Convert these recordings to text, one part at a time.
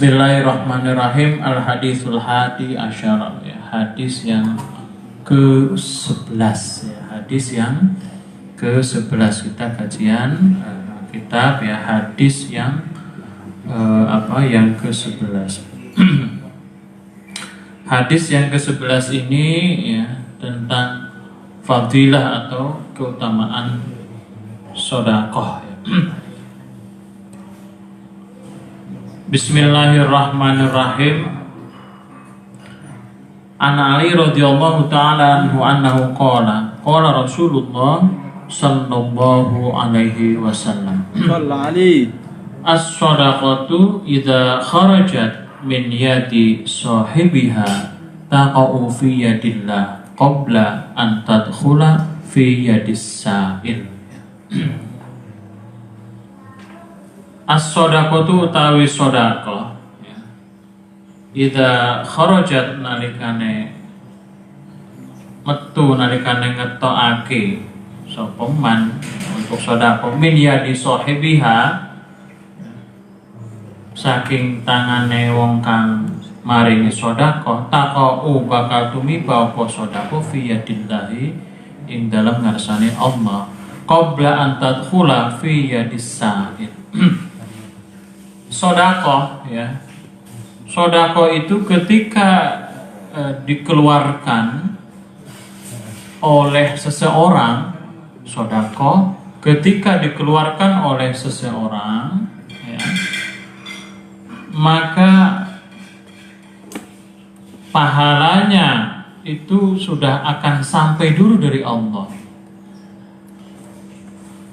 Bismillahirrahmanirrahim. Al-hadithul hadi asyara, ya, hadis yang ke-11, ya, hadis yang ke-11 kita kajian kitab, ya, hadis yang yang ke-11. Hadis yang ke-11 ini, ya, tentang fadilah atau keutamaan sedekah, ya. Bismillahirrahmanirrahim. An Ali radhiyallahu ta'ala anhu annahu qala Rasulullah sallallahu alaihi wasallam, as-sadaqatu idza kharajat min yadi sahibiha taqa'u fi yadillah qabla an tadkhula fi yadis sa'il. As-sadaqatu utawi sedekah, ya, idza kharajat nalikane metu, nalikane ngetokake sapa man untuk sedekah min yadi sahibiha, saking tangane wong kang maringi sedekah, taqau bakal tumiba apa sedekah fi yadillahi ing dalem ngarsane Allah qabla an tadkhula fi yadis sa'il. Sedekah, ya, sedekah itu ketika dikeluarkan oleh seseorang, sedekah ketika dikeluarkan oleh seseorang, ya, maka pahalanya itu sudah akan sampai dulu dari Allah.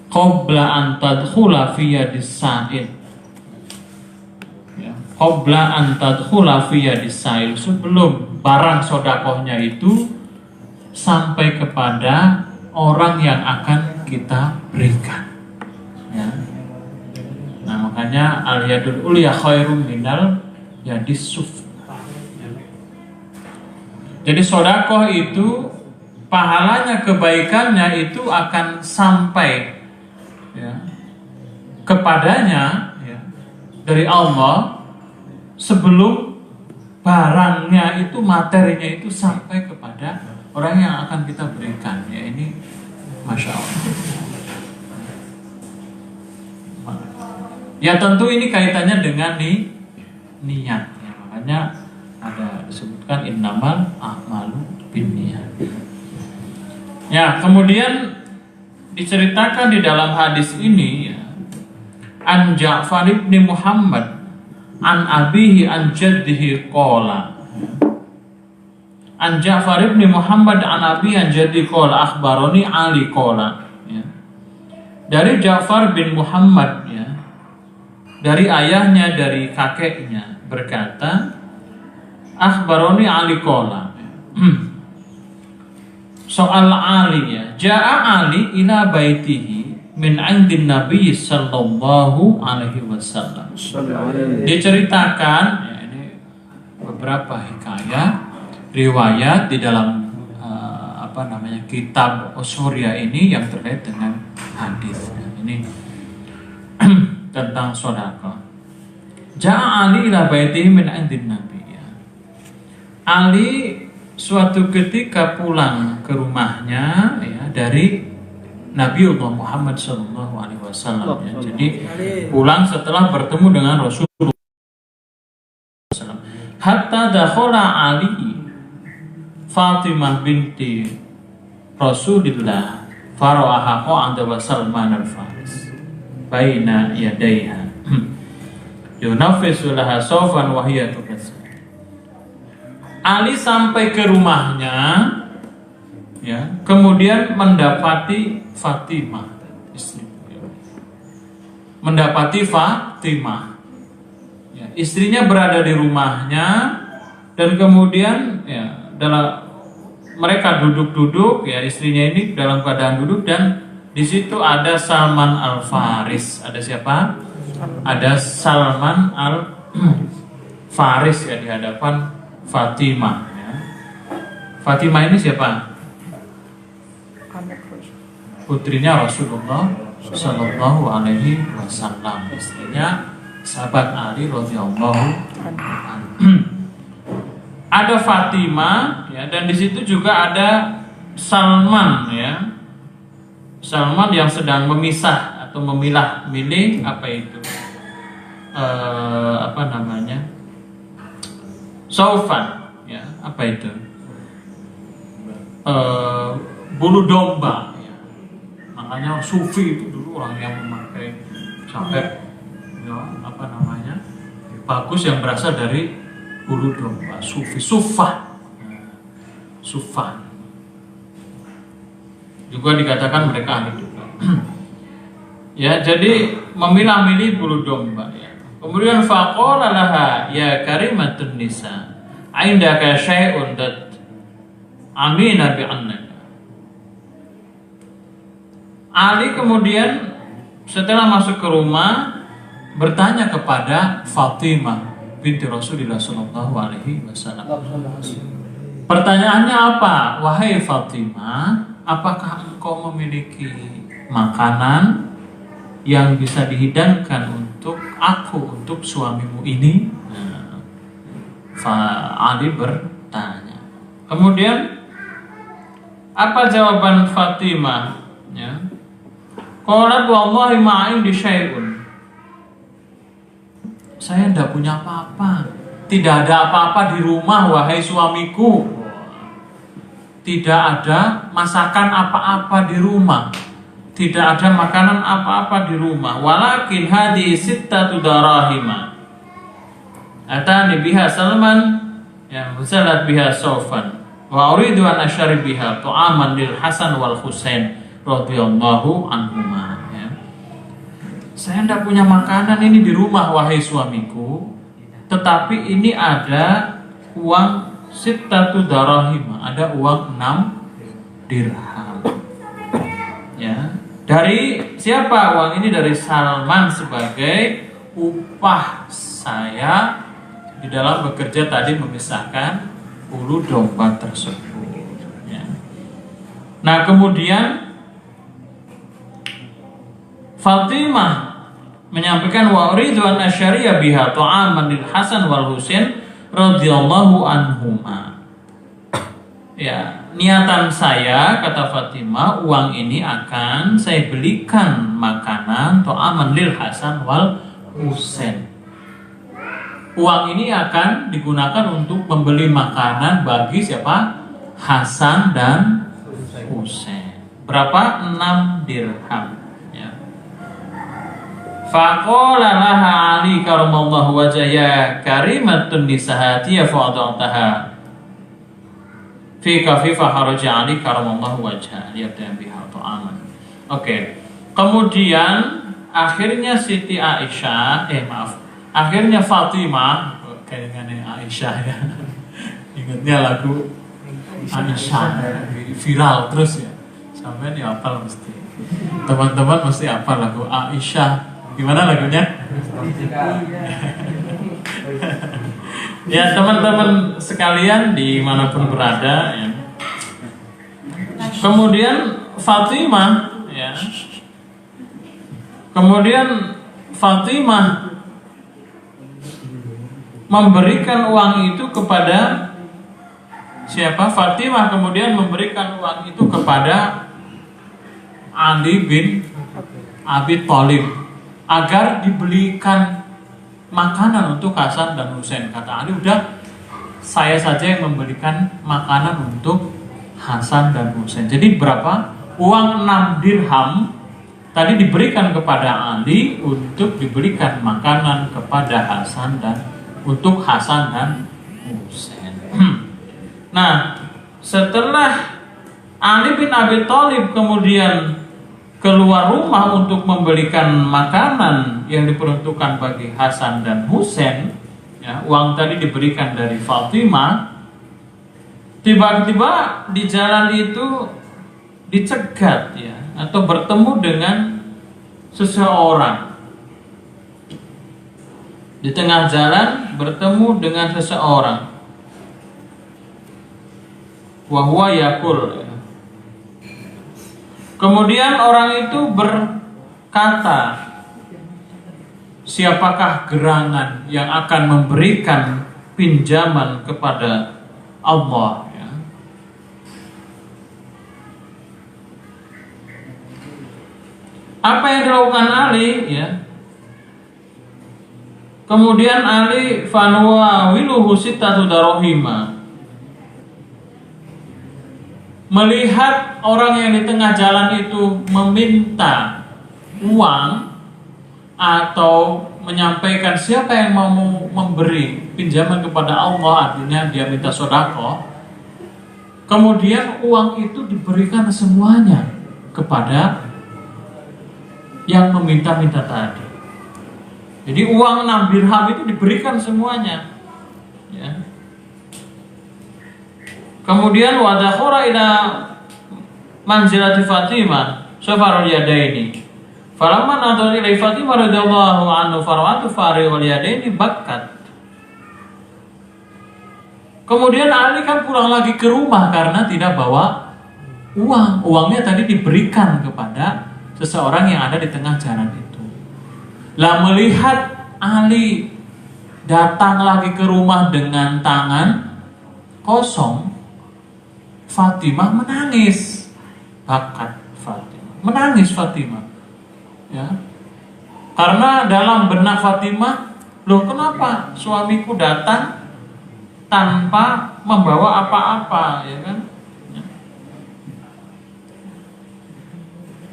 Qabla an tadkhula fi yadis sa'il, ya, qabla an tadkhula fi yadis sa'il, sebelum barang sedekahnya itu sampai kepada orang yang akan kita berikan, ya. Nah, makanya al-yadul ulya khairum minal yadis sufla. Jadi sedekah itu pahalanya, kebaikannya itu akan sampai, ya, kepadanya, ya, dari Allah sebelum barangnya itu, materinya itu sampai kepada orang yang akan kita berikan, ya. Ini Masya Allah. Ya, tentu ini kaitannya dengan niat, ya. Makanya ada disebutkan innamal a'malu binniyat. Ya, kemudian diceritakan di dalam hadis ini, ya, an Ja'far ibn Muhammad an abihi an jaddihi qala, an Ja'far ibn Muhammad an abihi an jaddihi qala akhbaroni Ali qala, ya. Dari Ja'far bin Muhammad, ya, dari ayahnya, dari kakeknya berkata, akhbaroni Ali qala, soal Ali, ya, ja'a Ali ila baitihi min 'indin Nabi sallallahu alaihi wasallam. Diceritakan, ya, ini beberapa hikayat riwayat di dalam kitab Usyriya ini yang terkait dengan hadis, ya. Ini tentang sedekah. Ja'a Ali ila baitihi min 'indin Nabi, ya. Ali suatu ketika pulang ke rumahnya, ya, dari Nabiullah Muhammad sallallahu alaihi wasallam, ya. Jadi pulang setelah bertemu dengan Rasulullah sallallahu. Hatta dakhala Ali Fatimah binti Rasulillah fara'aha qa'ada wa Salman al-Faris baina yadaiha yunafisu laha sawfan wa hiya tukasir. Ali sampai ke rumahnya, ya, kemudian mendapati Fatimah, istri, ya. Mendapati Fatimah, ya, istrinya berada di rumahnya, dan kemudian, ya, mereka duduk-duduk, ya, istrinya ini dalam keadaan duduk, dan di situ ada Salman al-Faris. Ada siapa? Ada Salman al-Faris, ya, di hadapan Fatimah, ya. Fatimah ini siapa? putrinya Rasulullah Shallallahu Alaihi Wasallam, istrinya sahabat Ali radhiyallahu anhu. Ada Fatimah ya, dan di situ juga ada Salman ya. Salman yang sedang memisah atau memilah-milih apa itu? Apa namanya? Saufan ya, apa itu? Bulu domba ya. Makanya sufi itu dulu orang yang memakai sampai ya, apa namanya? Bagus yang berasal dari bulu domba, sufi, sufah. Sufah. Juga dikatakan mereka ahli juga. Ya, jadi memilah-milih bulu domba ya. Kemudian faqala laha ya karimatun nisa indaka syai'un dat amina bi annaka. Ali kemudian setelah masuk ke rumah bertanya kepada Fatimah binti Rasulullah sallallahu alaihi wasallam. Pertanyaannya apa? Wahai Fatimah, apakah engkau memiliki makanan yang bisa dihidangkan untuk aku, untuk suamimu ini? Ali bertanya. Kemudian apa jawaban Fatimah? Ya. Qalat wallahi ma indi syai'un. Saya tidak punya apa-apa. Tidak ada apa-apa di rumah, wahai suamiku. Tidak ada masakan apa-apa di rumah. Tidak ada makanan apa-apa di rumah. Walakin hadi sittatu darahima. Atani biha Salman yang zalat biha Saufan. Wa uridu an asyari biha tu'aman lil Hasan wal Husain radhiyallahu anhuma. Saya tidak punya makanan ini di rumah, wahai suamiku. Tetapi ini ada uang sittatu darahima, ada uang 6 dirham. Ya, dari siapa uang ini? Dari Salman sebagai upah saya di dalam bekerja tadi memisahkan bulu domba tersebut. Ya. Nah kemudian Fatimah menyampaikan wa uridu an asyariya biha ta'aman lil Hasan wal Husain radhiyallahu anhuma. Ya, niatan saya, kata Fatimah, uang ini akan saya belikan makanan ta'aman lil Hasan wal Husain. Uang ini akan digunakan untuk membeli makanan bagi siapa? Hasan dan Husain. Berapa? 6 dirham. Faqala laha Ali karamallahu wajhaya karimatun nisahati fa'adataha fi kafifa haraja Ali karamallahu wajha liyabda biha ta'aman. Oke. Kemudian akhirnya Siti Aisyah akhirnya Fatimah kayaknya Aisyah ya. Ingatnya lagu Aisyah viral terus ya. Sampai dihafal mesti. Teman-teman mesti hafal lagu Aisyah. Gimana lagunya? Ya teman-teman sekalian dimanapun berada ya. Kemudian Fatimah ya. Kemudian Fatimah memberikan uang itu kepada siapa? Fatimah kemudian memberikan uang itu kepada Ali bin Abi Thalib agar dibelikan makanan untuk Hasan dan Husain. Kata Ali, udah saya saja yang memberikan makanan untuk Hasan dan Husain. Jadi berapa? Uang 6 dirham tadi diberikan kepada Ali untuk diberikan makanan kepada Hasan dan untuk Hasan dan Husain. Nah, setelah Ali bin Abi Thalib kemudian keluar rumah untuk membelikan makanan yang diperuntukkan bagi Hasan dan Husain, ya, uang tadi diberikan dari Fatimah. Tiba-tiba di jalan itu dicegat ya, atau bertemu dengan seseorang. Di tengah jalan bertemu dengan seseorang. Wa huwa yaqul. Kemudian orang itu berkata, siapakah gerangan yang akan memberikan pinjaman kepada Allah, ya. Apa yang dilakukan Ali, ya? Kemudian Ali fanwa wiluhu sittatu darahima, melihat orang yang di tengah jalan itu meminta uang atau menyampaikan siapa yang mau memberi pinjaman kepada Allah, artinya dia minta sedekah, kemudian uang itu diberikan semuanya kepada yang meminta-minta tadi. Jadi uang 6 dirham itu diberikan semuanya, ya. Kemudian wadakhura ila manzilati Fatimah safarul yadaini. Falamma nadhara ila Fatimah radhiyallahu anhu farwatu fari wal yadaini bakkat. Kemudian Ali kan pulang lagi ke rumah karena tidak bawa uang. Uangnya tadi diberikan kepada seseorang yang ada di tengah jalan itu. Lah melihat Ali datang lagi ke rumah dengan tangan kosong, Fatimah menangis. Bakat Fatimah, menangis Fatimah, ya. Karena dalam benak Fatimah, loh kenapa suamiku datang tanpa membawa apa-apa, ya kan?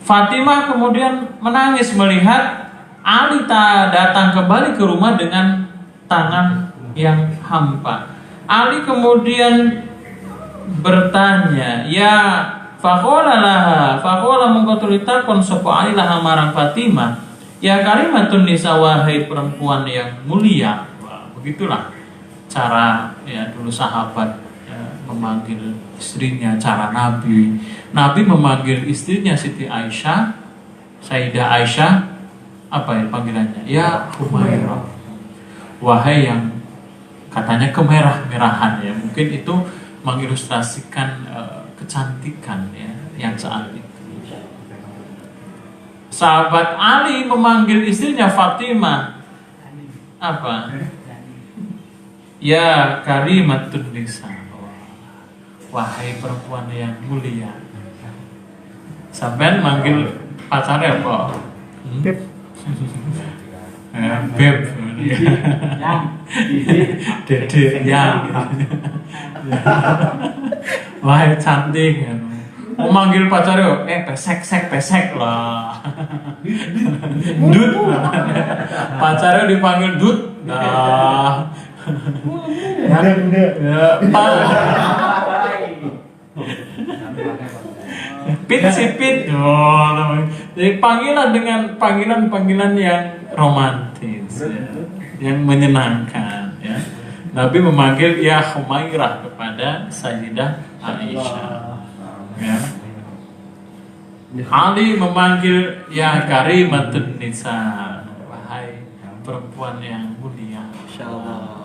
Fatimah kemudian menangis melihat Ali datang kembali ke rumah dengan tangan yang hampa. Ali kemudian bertanya, ya faqala laha, faqala mengkotulita konsopo Ali laha marang Fatimah, ya kalimatun nisa, wahai perempuan yang mulia. Wah, begitulah cara, ya, dulu sahabat, ya, memanggil istrinya, cara Nabi memanggil istrinya Siti Aisyah, Sayyidah Aisyah, apa ya panggilannya? Ya Humairah, wahai yang katanya kemerah-merahan, ya, mungkin itu mengilustrasikan kecantikan, ya, yang saat itu. Sahabat Ali memanggil istrinya Fatimah apa? Ya karimatun nisa, wahai perempuan yang mulia. Sampai manggil pacarnya apa? Beb. Beb. Dede yang. Wahai cantik. Memanggil pacarnya, pesek lah. Dut. Pacarnya dipanggil Dut. Nah. Pit sipit, jadi panggilan dengan panggilan yang romantis, ya, yang menyenangkan, ya. Nabi memanggil ya Humairah kepada Sayyidah Aisyah, ya. Ali memanggil ya karimatun nisa, wahai perempuan yang mulia. Insyaallah.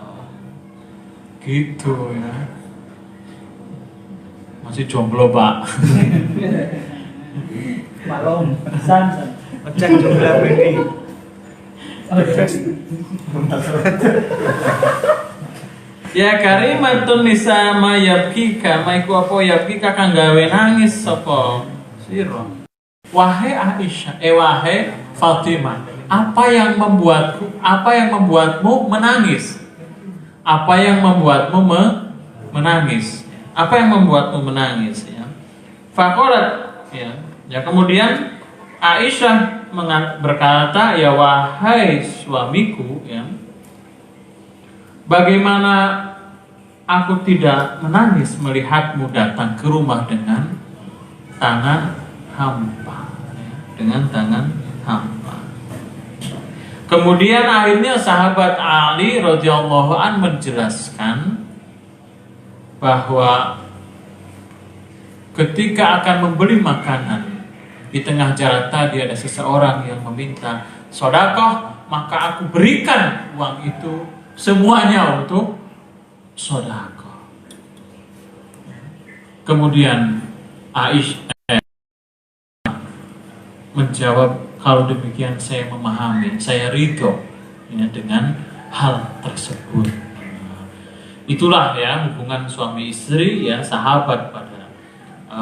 Gitu, ya. Masih jomblo, Pak. Maklum, san. Cek jomblo ini. Ya karimatun nisa ma yabkika, ma iku apa yabkika kang gawe nangis sapa sira. Wahai Aisyah, wahai Fatimah, apa yang membuatmu menangis? Apa yang membuatmu menangis? Apa yang membuatmu menangis, ya? Faqalat, ya kemudian Aisyah berkata, ya wahai suamiku, ya, bagaimana aku tidak menangis melihatmu datang ke rumah dengan tangan hampa, ya, dengan tangan hampa. Kemudian akhirnya sahabat Ali radhiyallahu an menjelaskan bahwa ketika akan membeli makanan, di tengah jalan tadi ada seseorang yang meminta sedekah, maka aku berikan uang itu semuanya untuk sedekah. Kemudian Aisyah menjawab, kalau demikian saya memahami, saya ridho ya, dengan hal tersebut. Itulah ya hubungan suami istri ya, sahabat pada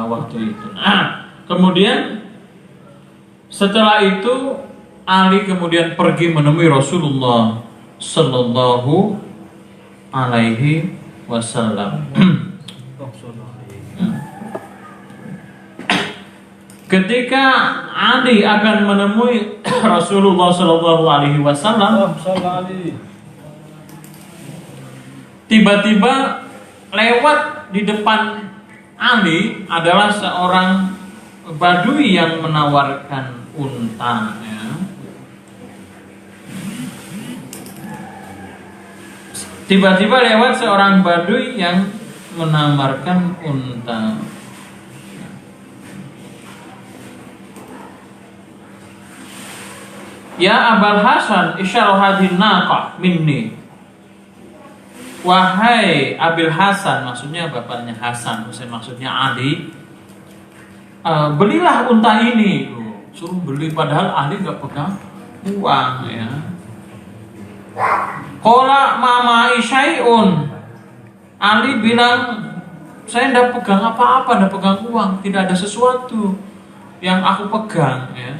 waktu itu. Nah, kemudian setelah itu Ali kemudian pergi menemui Rasulullah Sallallahu Alaihi Wasallam. Ketika Ali akan menemui Rasulullah Sallallahu Alaihi Wasallam, tiba-tiba lewat di depan Ali adalah seorang Badui yang menawarkan unta. Ya. Tiba-tiba lewat seorang Badui yang menawarkan unta. Ya Abul Hasan, isyarah hadin naqah minni. Wahai Abil Hasan, maksudnya bapaknya Hasan, maksudnya Ali, belilah unta ini. Suruh beli, padahal Ali nggak pegang uang ya. Qala mama isyai'un. Ali bilang, saya tidak pegang apa-apa, tidak pegang uang, tidak ada sesuatu yang aku pegang ya.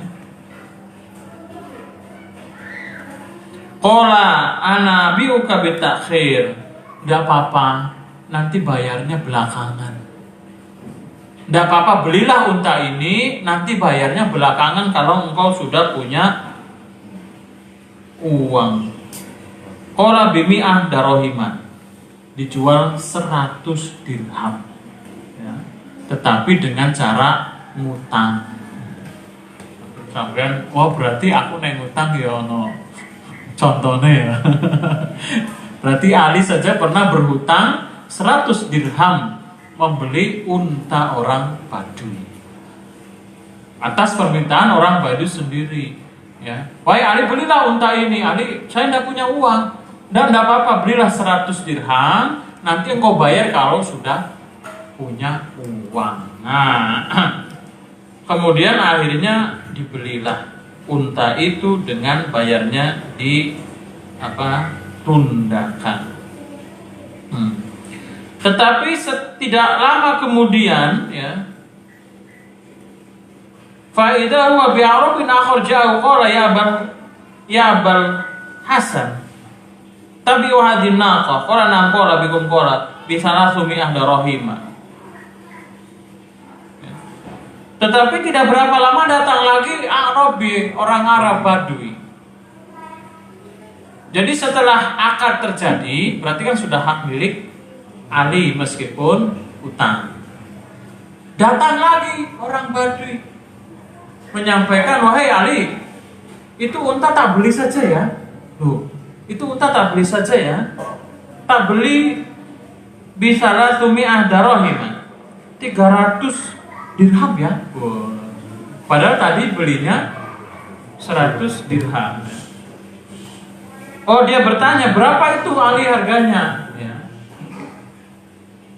Qala ana bi'uka bitakhir. Tidak apa-apa, nanti bayarnya belakangan. Tidak apa-apa, belilah unta ini, nanti bayarnya belakangan kalau engkau sudah punya uang. Qala bimi'ah darohiman. Dijual 100 dirham ya. Tetapi dengan cara ngutang. Sampeyan, oh berarti aku neng ngutang ya ono contohnya ya. Berarti Ali saja pernah berhutang 100 dirham membeli unta orang Badui atas permintaan orang Badui sendiri ya. Wahai Ali, belilah unta ini. Ali, saya tidak punya uang. Dan tidak apa-apa, belilah 100 dirham, nanti engkau bayar kalau sudah punya uang. Nah, kemudian akhirnya dibelilah unta itu dengan bayarnya di tundakan. Tetapi tidak lama kemudian ya, fa idza huwa bi'arabin akhar ja'u qala ya Abul Hasan tabi'u hadhihi naqah qala nam qala bikum qala bi salasumi ahdarahima. Tetapi tidak berapa lama datang lagi Arabi, orang Arab Badui. Jadi setelah akad terjadi, berarti kan sudah hak milik Ali meskipun utang. Datang lagi orang Badui menyampaikan, wahai Ali, itu unta tak beli saja ya. Loh, itu unta tak beli saja ya. Tak beli bisalah sumi'ah darahim, 300 dirham ya. Padahal tadi belinya 100 dirham. Oh, dia bertanya, berapa itu Ali harganya? Ya.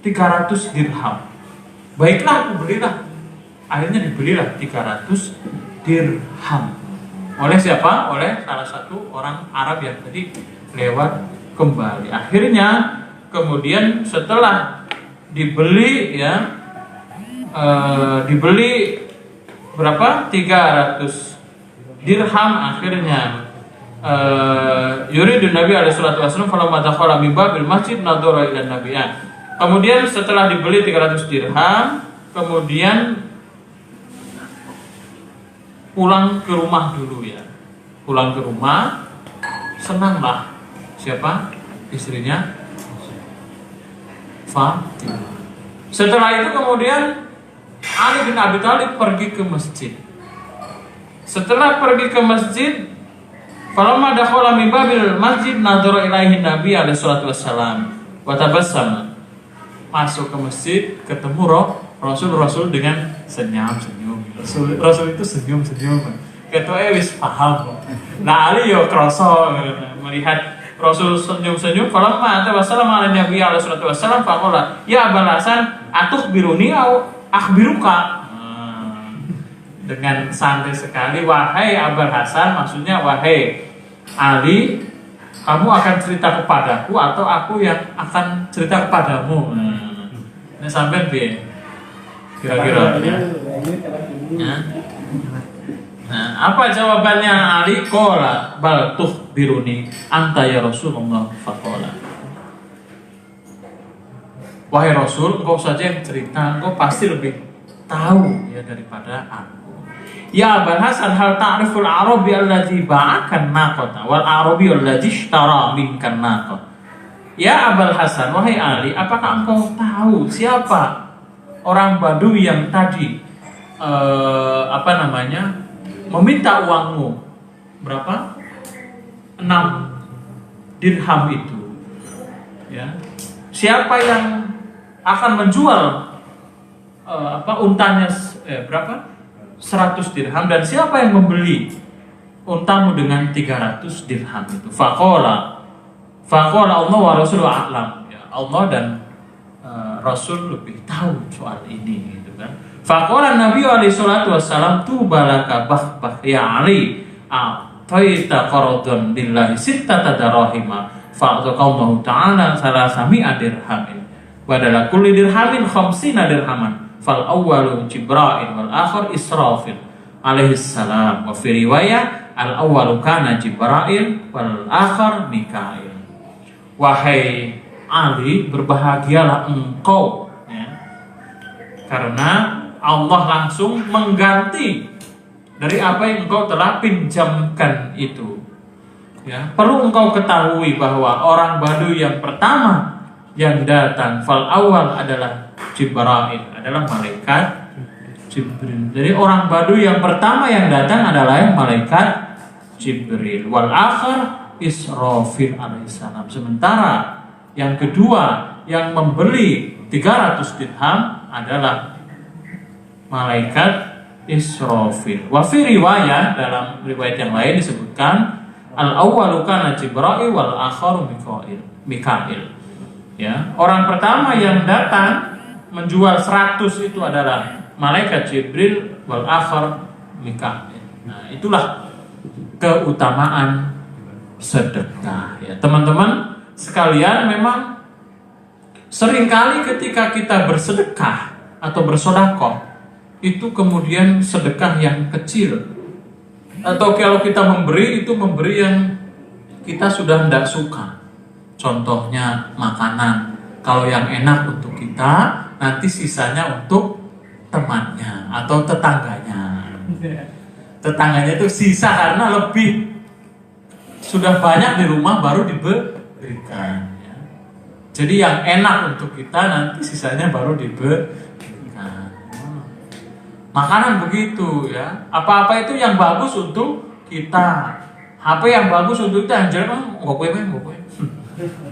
300 dirham. Baiklah, aku belilah. Akhirnya dibelilah 300 dirham. Oleh siapa? Oleh salah satu orang Arab yang tadi lewat kembali. Akhirnya kemudian setelah dibeli ya, dibeli berapa? 300 dirham. Akhirnya yuridun Nabi alaihi salatu wasallam falamma dakhala min babil masjid nadhara ila nabiyyan. Kemudian setelah dibeli 300 dirham, kemudian pulang ke rumah dulu ya. Pulang ke rumah, senanglah siapa? Istrinya Fatimah. Setelah itu kemudian Ali bin Abi Thalib pergi ke masjid. Setelah pergi ke masjid, falamma dakhala min babil masjid nadhara ilaihi Nabi alaihi salatu wassalam wa tabassama. Masuk ke masjid, ketemu Rasul dengan senyum-senyum. Rasul itu senyum-senyum. Ketua wis paham. Nah Ali yo krasa melihat Rasul senyum-senyum. Falamma tabassama ala Nabi alaihi salatu wassalam faqala ya Abul Hasan atukhbiruni au akhbiruka. Dengan santai sekali, wahai Abul Hasan, maksudnya wahai Ali, kamu akan cerita kepadaku atau aku yang akan cerita kepadamu? Ini sampai bi, kira-kira. Ya. Nah, apa jawabannya Ali? Qala bal tukhbiruni anta ya Rasulullah faqala. Wahai Rasul, engkau saja yang cerita, engkau pasti lebih tahu ya daripada aku. Ya Abul Hasan, hal ta'riful Arabi alladzi ba'akan naqata wal Arabi alladzi ishtara minkan naqah. Ya Abul Hasan, wahai Ali, apakah engkau tahu siapa orang Badui yang tadi meminta uangmu berapa? 6 dirham itu. Ya. Siapa yang akan menjual untanya berapa? 100 dirham, dan siapa yang membeli untamu dengan 300 dirham itu? Faqala Allah wa Rasulullah a'lam. Ya, Allah dan Rasul lebih tahu soal ini gitu kan. Faqala Nabi alaihi salatu wassalam tubalaka bah ya Ali a'taita qaradan lillahi sittata darahima fa'taqallahu ta'ala salasami'a dirhamin badala kulli dirhamin khamsina dirhaman fal awwalu Jibril wal akhir Israfil alaihi salam wa fi riwayah al awwalu kana Jibril wal akhir Mikail. Wahai Ali, berbahagialah engkau ya, karena Allah langsung mengganti dari apa yang engkau telah pinjamkan itu. Ya, perlu engkau ketahui bahwa orang Badui yang pertama yang datang fal awal adalah Jibril, adalah malaikat Jibril. Jadi orang Badui yang pertama yang datang adalah malaikat Jibril. Wal akhir Israfil alaihissalam. Sementara yang kedua yang membeli 300 dirham adalah malaikat Israfil. Wa fi riwayah, dalam riwayat yang lain disebutkan al-awwalu kana Jibril wal akharu Mikail. Ya, orang pertama yang datang menjual 100 itu adalah malaikat Jibril wal akhar Mikail. Nah, itulah keutamaan sedekah ya. Teman-teman sekalian, memang seringkali ketika kita bersedekah atau bersedekah itu kemudian sedekah yang kecil, atau kalau kita memberi itu memberi yang kita sudah tidak suka. Contohnya makanan, kalau yang enak untuk kita, nanti sisanya untuk temannya atau tetangganya. Tetangganya itu sisa karena lebih sudah banyak di rumah baru diberikan. Jadi yang enak untuk kita nanti sisanya baru diberikan. Makanan begitu ya. Apa-apa itu yang bagus untuk kita. HP yang bagus untuk kita, anjir ngokwe.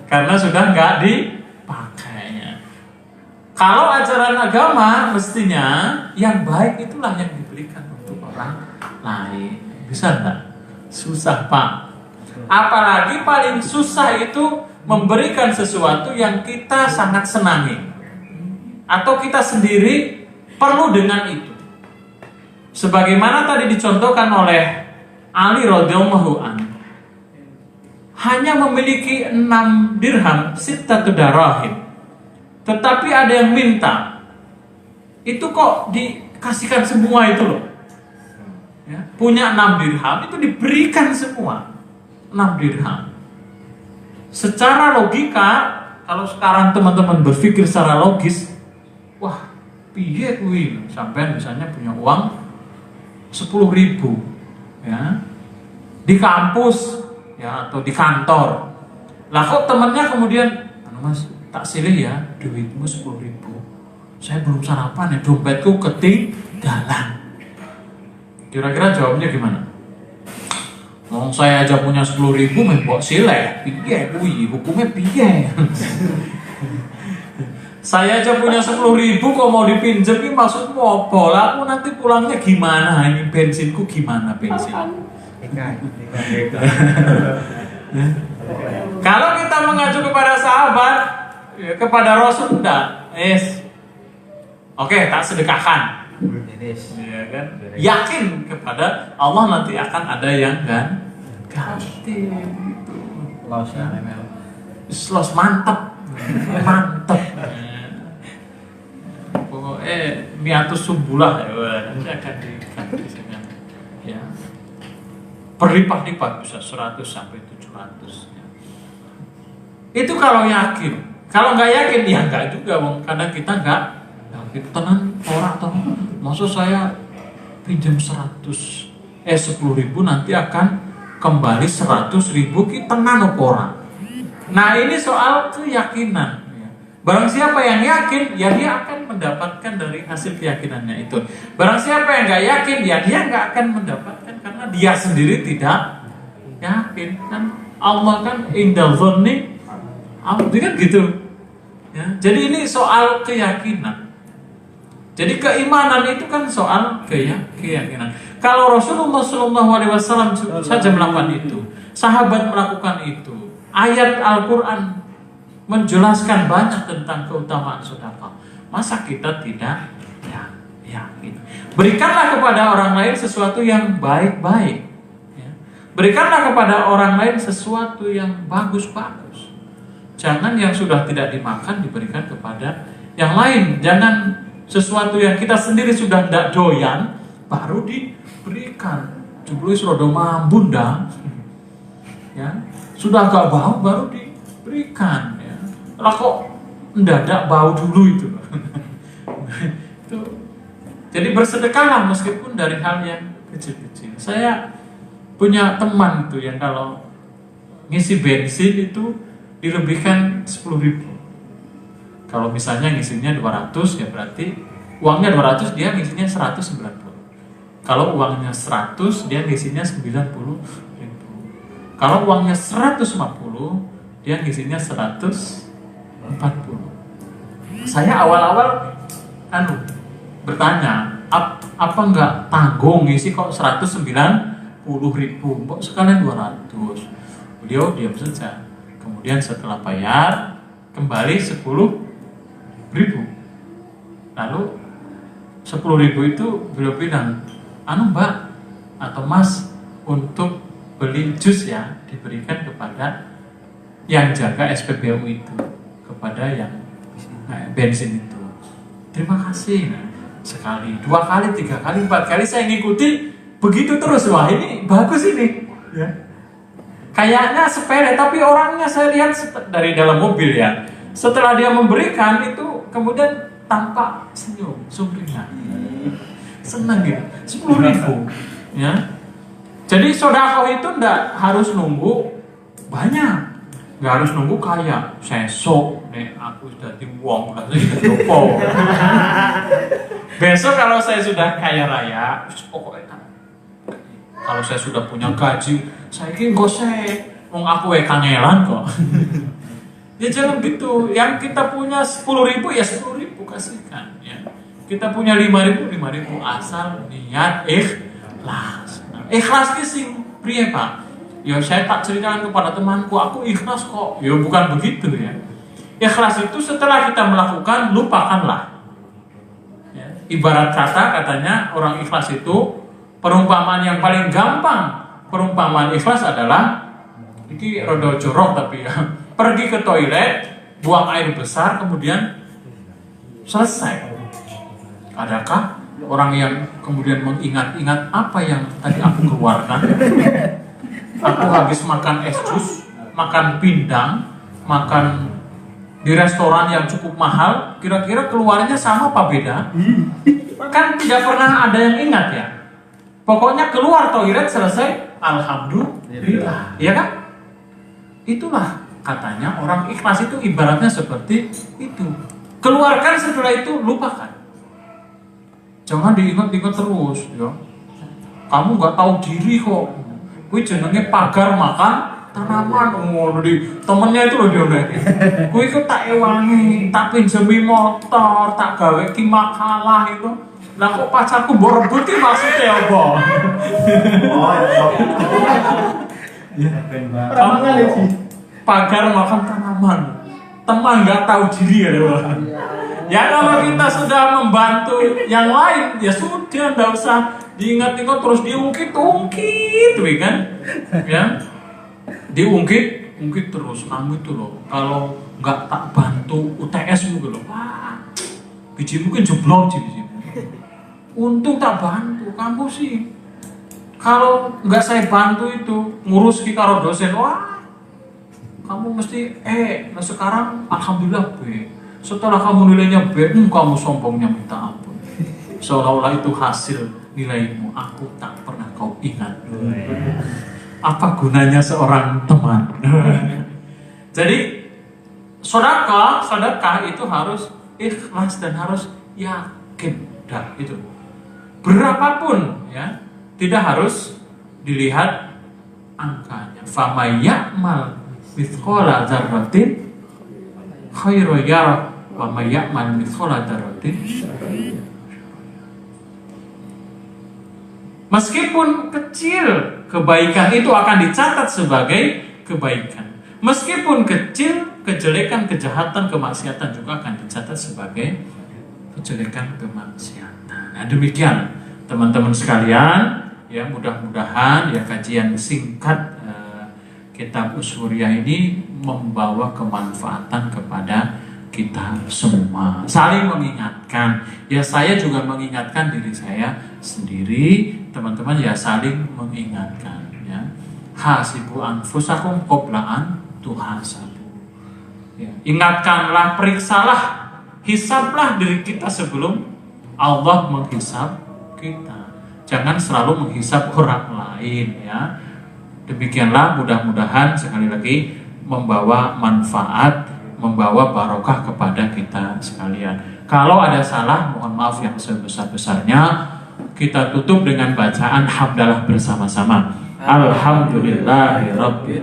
Karena sudah nggak dipakainya. Kalau ajaran agama mestinya yang baik itulah yang diberikan untuk orang lain. Bisa enggak? Susah, Pak. Apalagi paling susah itu memberikan sesuatu yang kita sangat senangi atau kita sendiri perlu dengan itu. Sebagaimana tadi dicontohkan oleh Ali radhiyallahu anhu, hanya memiliki 6 dirham, sittatu darahim. Tetapi ada yang minta, itu kok dikasihkan semua itu loh. Ya, punya 6 dirham itu diberikan semua 6 dirham. Secara logika, kalau sekarang teman-teman berpikir secara logis, wah, piye kuwi sampean misalnya punya uang 10.000 ya di kampus ya atau di kantor. Lah kok temennya kemudian, Mas, tak silih ya duitmu 10.000. Saya belum sarapan ya, dompetku ketinggalan. Kira-kira jawabnya gimana? Saya aja punya 10.000 mbok sileh, piye kuwi? Hukumnya piye? Saya aja punya 10.000 kok mau dipinjem, ini maksudmu apa? Lah aku nanti pulangnya gimana? Ini bensinku gimana bensin? Kalau kita mengacu kepada sahabat, kepada Rasul enggak, oke, tak sedekahkan. Ya kan? Yakin kepada Allah nanti akan ada yang ganti gitu. Los ya, Los mantep. Mantep. Miatus sumbulah nanti akan diganti dengan ya berlipat-lipat bisa 100 sampai 700 ya. Itu kalau yakin. Kalau nggak yakin ya nggak juga wong, karena kita nggak yakin tenan orang atau maksud saya pinjam 10.000 nanti akan kembali 100.000 kita tenan orang. Nah ini soal keyakinan. Barang siapa yang yakin, ya dia akan mendapatkan dari hasil keyakinannya itu. Barang siapa yang nggak yakin, ya dia nggak akan mendapatkan karena dia sendiri tidak yakin. Kan Allah kan indal dzanni, abdi kan gitu. Ya, jadi ini soal keyakinan. Jadi keimanan itu kan soal keyakinan. Kalau Rasulullah SAW saja melakukan itu, sahabat melakukan itu, ayat Al-Quran menjelaskan banyak tentang keutamaan sedekah. Masa kita tidak yakin? Berikanlah kepada orang lain sesuatu yang baik-baik. Ya. Berikanlah kepada orang lain sesuatu yang bagus-bagus. Jangan yang sudah tidak dimakan diberikan kepada yang lain. Jangan sesuatu yang kita sendiri sudah tidak doyan baru diberikan. Jebule rodo mambun dah. Ya. Sudah agak bau baru diberikan. Lah kok mendadak bau dulu itu. Itu. Jadi bersedekahlah meskipun dari hal yang kecil-kecil. Saya punya teman tuh yang kalau ngisi bensin itu dilebihkan 10.000. Kalau misalnya ngisinya 200 ya berarti uangnya 200 dia ngisinya 190. Kalau uangnya 100 dia ngisinya 90.000. Kalau uangnya 150 dia ngisinya 140. Saya awal-awal bertanya, apa enggak tanggung ngisi kok 190.000, kok sekalian 200. Beliau diam saja. Kemudian setelah bayar kembali 10.000. Lalu 10.000 itu beliau bilang, Mbak atau Mas, untuk beli jus ya diberikan kepada yang jaga SPBU itu, kepada yang bensin itu. Terima kasih. Nah, sekali, 2 kali, 3 kali, 4 kali saya ngikuti begitu terus. Wah ini bagus ini. Ya. Kayaknya sepele, tapi orangnya saya lihat dari dalam mobil ya. Setelah dia memberikan itu, kemudian tampak senyum, sumringah, senang gitu. 10.000. Ya. Jadi sedekah itu ndak harus nunggu banyak. Nggak harus nunggu kaya, sesok nih aku sudah diuang jopo. Besok kalau saya sudah kaya raya, pokoknya kalau saya sudah punya gaji, saya ingin gosek, wong aku kangelan kok. Ya jangan gitu. Yang kita punya 10.000 ya 10.000 kasihkan. Ya. Kita punya 5.000 asal niat ikhlas. Ikhlas sih, priye Pak? Ya saya tak ceritakan kepada temanku, aku ikhlas kok. Ya bukan begitu ya. Ikhlas itu setelah kita melakukan, lupakanlah. Ya. Ibarat kata katanya orang ikhlas itu, perumpamaan yang paling gampang perumpamaan ikhlas adalah, ini rodo jorok tapi ya, pergi ke toilet, buang air besar, kemudian selesai. Adakah orang yang kemudian mengingat-ingat apa yang tadi aku keluarkan? Aku habis makan es jus, makan pindang, makan di restoran yang cukup mahal, kira-kira keluarnya sama apa beda? Kan tidak pernah ada yang ingat ya. Pokoknya keluar toilet selesai, alhamdulillah, ya kan? Itulah katanya orang ikhlas itu ibaratnya seperti itu. Keluarkan setelah itu, lupakan. Jangan diingat-ingat terus, ya. Kamu nggak tahu diri kok. Kuwi jenenge pagar makan tanaman. Di temennya itu loh dia. Kuwi ku tak ewangi, tak pinjemi motor, tak gawe ki makalah itu. Lah kok pacarku mbok rebut ki maksudnya apa? Kamu pagar makan tanaman. Teman nggak tahu diri ya. Ya kalau kita sudah membantu yang lain, ya sudah, nggak usah diingat-ingat terus diungkit, kan? Ya, diungkit, mungkin terus kamu itu loh, kalau nggak tak bantu UTS mungkin loh, wah, biji mungkin jeblok biji. Untung tak bantu, kamu sih kalau nggak saya bantu itu ngurus ki karo dosen, wah, kamu mesti nah sekarang alhamdulillah B. Setelah kamu nilainya B, kamu sombongnya minta ampun. Seolah-olah itu hasil nilaimu, aku tak pernah kau ingat. Apa gunanya seorang teman? Jadi sedekah itu harus ikhlas dan harus yakin. Dah itu. Berapapun ya, tidak harus dilihat angkanya. Faman ya'mal mithqala dzarratin khairan yarah wa may ya'mal mithqala dzarratin. Meskipun kecil, kebaikan itu akan dicatat sebagai kebaikan. Meskipun kecil, kejelekan, kejahatan, kemaksiatan juga akan dicatat sebagai kejelekan, kemaksiatan. Nah, demikian teman-teman sekalian, ya mudah-mudahan ya kajian singkat kitab Uswuriyah ini membawa kemanfaatan kepada kita semua. Saling mengingatkan. Ya saya juga mengingatkan diri saya sendiri, teman-teman ya saling mengingatkan ya. Hasibu anfusakum qabla an tuhasabu. Ya, ingatkanlah, periksalah, hisablah diri kita sebelum Allah menghisab kita. Jangan selalu menghisab orang lain ya. Demikianlah mudah-mudahan sekali lagi membawa manfaat, membawa barokah kepada kita sekalian. Kalau ada salah, mohon maaf yang sebesar-besarnya. Kita tutup dengan bacaan hamdalah bersama-sama. Alhamdulillahirabbil.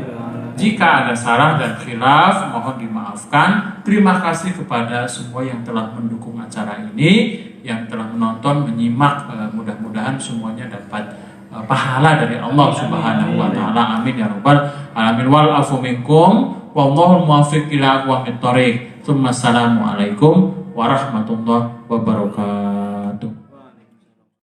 Jika ada salah dan khilaf, mohon dimaafkan. Terima kasih kepada semua yang telah mendukung acara ini, yang telah menonton, menyimak. Mudah-mudahan semuanya dapat pahala dari Allah Subhanahu wa taala. Amin ya rabbal alamin. Wal afu minkum wallahu muwaffiq ila aqwamit thoriq. Assalamualaikum warahmatullahi wabarakatuh.